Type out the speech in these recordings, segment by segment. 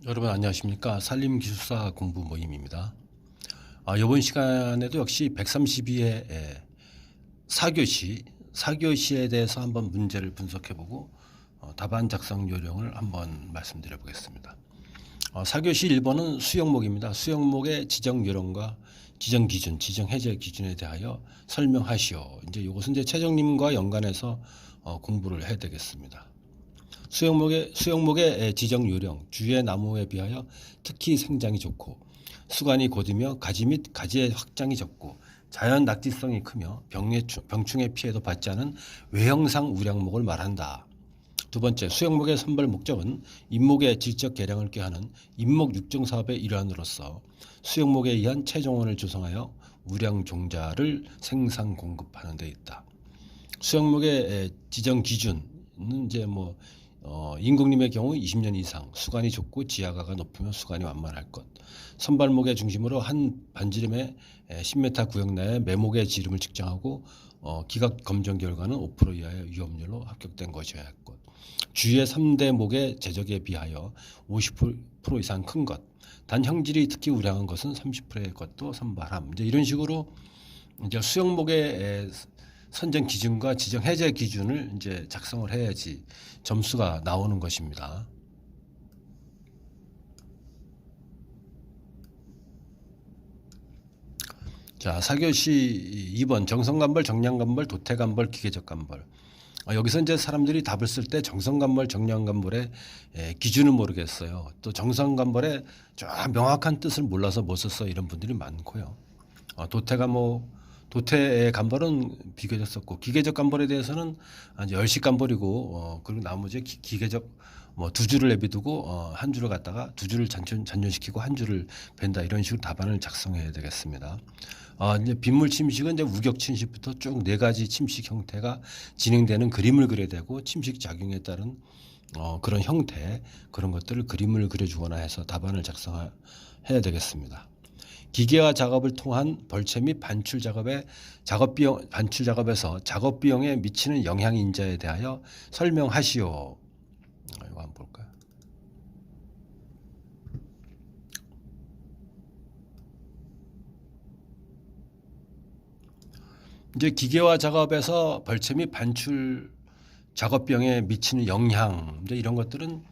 여러분 안녕하십니까? 산림기술사 공부 모임입니다. 이번 시간에도 역시 132회 사교시에 대해서 한번 문제를 분석해보고 답안 작성 요령을 한번 말씀드려 보겠습니다. 사교시 1번은 수영목입니다. 수영목의 지정 요령과 지정 기준, 지정 해제 기준에 대하여 설명하시오. 이제 이것은 이제 최정님과 연관해서 공부를 해야 되겠습니다. 수영목의 지정 요령, 주위의 나무에 비하여 특히 생장이 좋고 수관이 곧으며 가지 및 가지의 확장이 적고 자연 낙지성이 크며 병충해 피해도 받지 않은 외형상 우량목을 말한다. 두 번째, 수영목의 선발 목적은 임목의 질적 개량을 꾀하는 임목 육종 사업의 일환으로서 수영목에 의한 체종원을 조성하여 우량 종자를 생산 공급하는 데 있다. 수영목의 지정 기준은 이제 임금님의 경우 20년 이상, 수관이 좁고 지하가가 높으면 수관이 완만할 것. 선발목의 중심으로 한 반지름의 10m 구역 내에 매목의 지름을 측정하고 기각 검정 결과는 5% 이하의 위험률로 합격된 것이어야 할 것. 주위의 3대 목의 제적에 비하여 50% 이상 큰 것. 단 형질이 특히 우량한 것은 30%의 것도 선발함. 이제 이런 식으로 이제 수영목의 선정 기준과 지정 해제 기준을 이제 작성을 해야지 점수가 나오는 것입니다. 자, 사교시 2번 정성간벌, 정량간벌, 도태간벌, 기계적간벌. 여기서 이제 사람들이 답을 쓸 때 정성간벌, 정량간벌의 기준을 모르겠어요. 또 정성간벌의 명확한 뜻을 몰라서 못 썼어 이런 분들이 많고요. 도태의 간벌은 비교적 썼고 기계적 간벌에 대해서는 이제 열식 간벌이고 그리고 나머지 기계적 두 줄을 내비두고 한 줄을 갖다가 두 줄을 잔존시키고 한 줄을 벤다 이런 식으로 답안을 작성해야 되겠습니다. 이제 빗물 침식은 이제 우격 침식부터 쭉 네 가지 침식 형태가 진행되는 그림을 그려야 되고 침식 작용에 따른 그런 형태 그런 것들을 그림을 그려주거나 해서 답안을 작성해야 되겠습니다. 기계화 작업을 통한 벌채 및 반출 작업에서 작업 비용에 미치는 영향 인자에 대하여 설명하시오. 이거 한번 볼까요? 이제 기계화 작업에서 벌채 및 반출 작업 비용에 미치는 영향, 이제 이런 것들은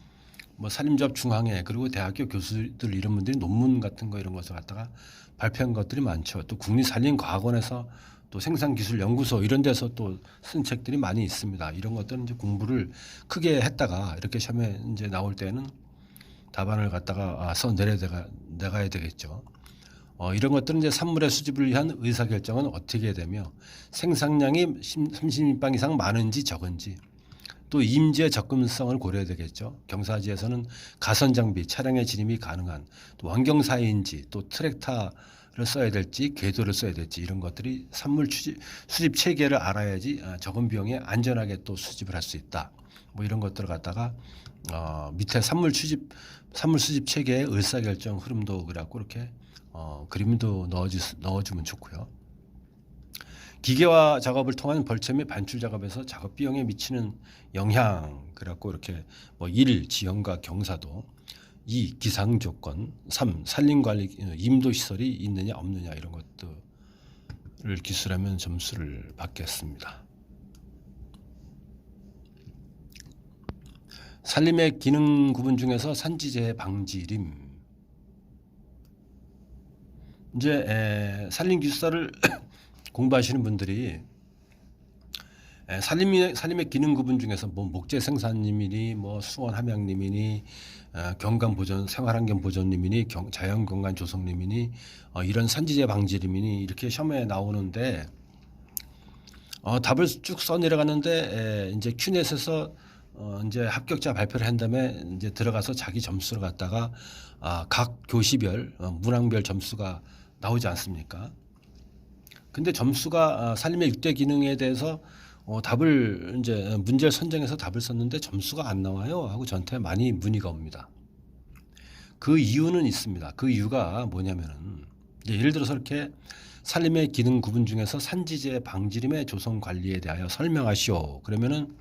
산림조합 중앙회 그리고 대학교 교수들 이런 분들이 논문 같은 거 이런 것을 갖다가 발표한 것들이 많죠. 또 국립산림과학원에서 또 생산기술연구소 이런 데서 또 쓴 책들이 많이 있습니다. 이런 것들은 이제 공부를 크게 했다가 이렇게 시험에 이제 나올 때는 답안을 갖다가 써 내가야 되겠죠. 이런 것들은 이제 산물의 수집을 위한 의사결정은 어떻게 되며 생산량이 30인방 이상 많은지 적은지 또 임지의 접근성을 고려해야 되겠죠. 경사지에서는 가선 장비, 차량의 진입이 가능한 또 환경사회인지 또 트랙터를 써야 될지 궤도를 써야 될지 이런 것들이 산물 수집 체계를 알아야지 적은 비용에 안전하게 또 수집을 할 수 있다. 이런 것들을 갖다가 밑에 산물 수집 체계의 의사결정 흐름도 그래갖고 이렇게 그림도 넣어주면 좋고요. 기계화 작업을 통한 벌채 및 반출 작업에서 작업 비용에 미치는 영향 그래갖고 이렇게 1. 지형과 경사도 2. 기상 조건 3. 산림관리 임도 시설이 있느냐 없느냐 이런 것들을 기술하면 점수를 받겠습니다. 산림의 기능 구분 중에서 산지재해 방지림 이제 산림기술사를 공부하시는 분들이 산림의 기능 구분 중에서 목재 생산림이니 수원 함양림이니 경관 보존 생활환경 보존림이니 자연 경관 조성림이니 이런 산지재 방지림이니 이렇게 시험에 나오는데 답을 쭉 써 내려가는데 이제 큐넷에서 이제 합격자 발표를 한 다음에 이제 들어가서 자기 점수를 갖다가 각 교시별 문항별 점수가 나오지 않습니까? 근데 점수가 산림의 6대 기능에 대해서 답을 이제 문제를 선정해서 답을 썼는데 점수가 안 나와요 하고 저한테 많이 문의가 옵니다. 그 이유는 있습니다. 그 이유가 뭐냐면은 예를 들어서 이렇게 산림의 기능 구분 중에서 산지재 방지림의 조성 관리에 대하여 설명하시오. 그러면은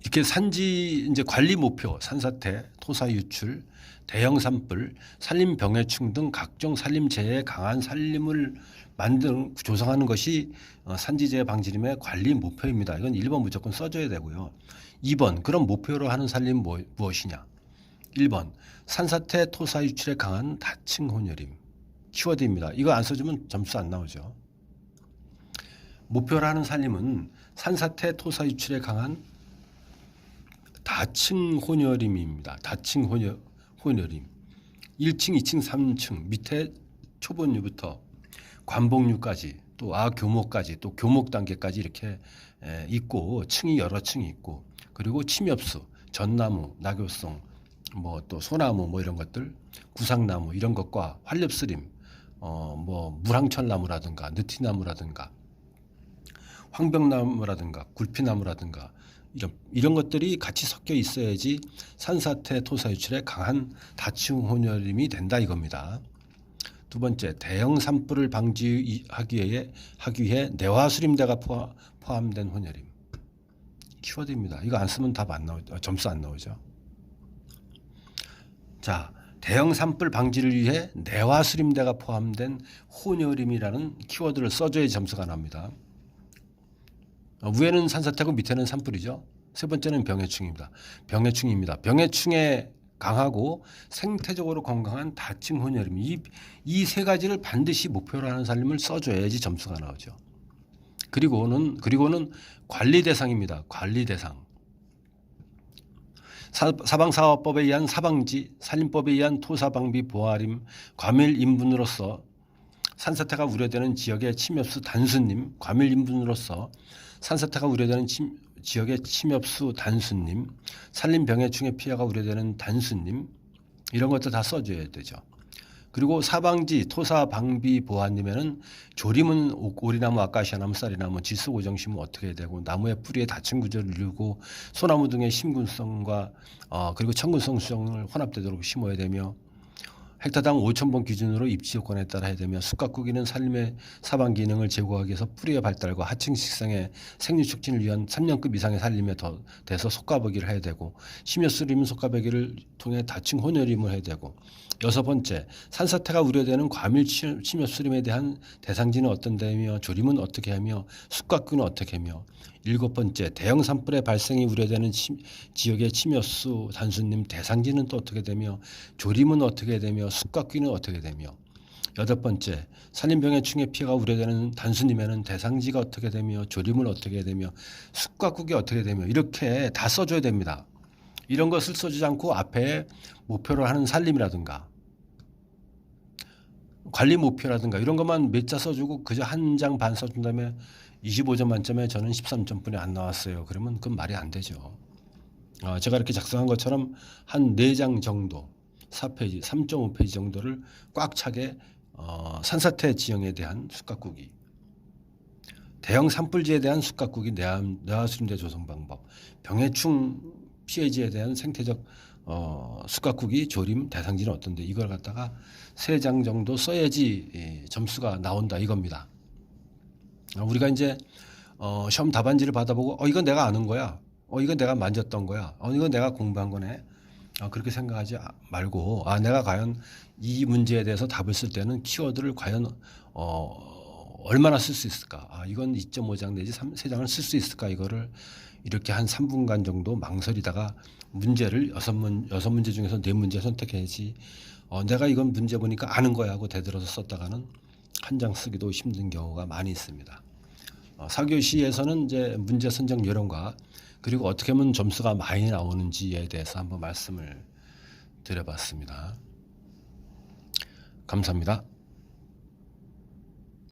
이렇게 산지 이제 관리 목표, 산사태, 토사 유출, 대형 산불, 산림 병해충 등 각종 산림 재해에 강한 산림을 조성하는 것이 산지재해 방지림의 관리 목표입니다. 이건 1번 무조건 써줘야 되고요. 2번 그럼 목표로 하는 산림 무엇이냐? 1번 산사태, 토사 유출에 강한 다층 혼혈임. 키워드입니다. 이거 안 써주면 점수 안 나오죠. 목표로 하는 산림은 산사태, 토사 유출에 강한 다층 혼혈임입니다. 다층 혼혈임. 1층, 2층, 3층 밑에 초본류부터 관복류까지 또 아교목까지 또 교목 단계까지 이렇게 있고 층이 여러 층이 있고 그리고 침엽수, 전나무, 낙엽송, 뭐 또 소나무 뭐 이런 것들, 구상나무 이런 것과 활엽스림, 뭐 물항철나무라든가 느티나무라든가 황벽나무라든가 굴피나무라든가 이런 것들이 같이 섞여 있어야지 산사태 토사 유출에 강한 다층 혼혈임이 된다 이겁니다. 두 번째, 대형 산불을 방지하기 위해 내화수림대가 포함된 혼혈임. 키워드입니다. 이거 안 쓰면 답 안 나오죠. 점수 안 나오죠. 자, 대형 산불 방지를 위해 내화수림대가 포함된 혼혈임이라는 키워드를 써줘야 점수가 납니다. 위에는 산사태고 밑에는 산불이죠. 세 번째는 병해충입니다. 병해충에 강하고 생태적으로 건강한 다층 혼혈임. 이 세 가지를 반드시 목표로 하는 산림을 써줘야지 점수가 나오죠. 그리고는 관리 대상입니다. 관리 대상. 사방사업법에 의한 사방지, 산림법에 의한 토사방비 보아림, 과밀인분으로서 산사태가 우려되는 지역의 침엽수 단수님, 과밀인분으로서 산사태가 우려되는 지역의 침엽수 단수님, 산림병해충의 피해가 우려되는 단수님 이런 것도 다 써줘야 되죠. 그리고 사방지, 토사방비 보아님에는 조림은 오리나무, 아카시아나무, 쌀이나무, 지수고정심은 어떻게 해야 되고 나무의 뿌리에 다층 구조를 이루고 소나무 등의 심근성과 그리고 청근성 수정을 혼합되도록 심어야 되며 헥타당 5,000번 기준으로 입지 요건에 따라 해야 되며 숯가꾸기는 산림의 사방 기능을 제고하기 위해서 뿌리의 발달과 하층 식생의 생류 촉진을 위한 3년급 이상의 산림에 대해서 속가보기를 해야 되고 심여수림은 속가보기를 통해 다층 혼혈임을 해야 되고 여섯 번째, 산사태가 우려되는 과밀 침엽수림에 대한 대상지는 어떤 데며 조림은 어떻게 하며 숯가꾸는 어떻게 하며 일곱 번째, 대형 산불의 발생이 우려되는 지역의 침엽수 단수님 대상지는 또 어떻게 되며 조림은 어떻게 되며 숯가꾸는 어떻게 되며 여덟 번째, 산림병해충의 피해가 우려되는 단수님에는 대상지가 어떻게 되며 조림은 어떻게 되며 숯가꾸기 어떻게 되며 이렇게 다 써줘야 됩니다. 이런 것을 써주지 않고 앞에 목표로 하는 산림이라든가 관리 목표라든가 이런 것만 몇 자 써주고 그저 한 장 반 써준 다음에 25점 만점에 저는 13점뿐이 안 나왔어요. 그러면 그건 말이 안 되죠. 제가 이렇게 작성한 것처럼 한 4장 정도 4페이지, 3.5페이지 정도를 꽉 차게 산사태 지형에 대한 숯가꾸기, 대형 산불지에 대한 숯가꾸기, 내화수림대 조성 방법, 병해충 피해지에 대한 생태적 숯가꾸기, 조림, 대상지는 어떤데 이걸 갖다가 3장 정도 써야지 점수가 나온다 이겁니다. 우리가 이제 시험 답안지를 받아보고 이건 내가 아는 거야, 이건 내가 만졌던 거야, 이건 내가 공부한 거네, 그렇게 생각하지 말고 내가 과연 이 문제에 대해서 답을 쓸 때는 키워드를 과연 얼마나 쓸 수 있을까, 이건 2.5장 내지 3장을 쓸 수 있을까, 이거를 이렇게 한 3분간 정도 망설이다가 문제를 6문제 중에서 4문제 선택해야지 내가 이건 문제 보니까 아는 거야 하고 대들어서 썼다가는 한 장 쓰기도 힘든 경우가 많이 있습니다. 4교시에서는 이제 문제 선정 요령과 그리고 어떻게 하면 점수가 많이 나오는지에 대해서 한번 말씀을 드려봤습니다. 감사합니다.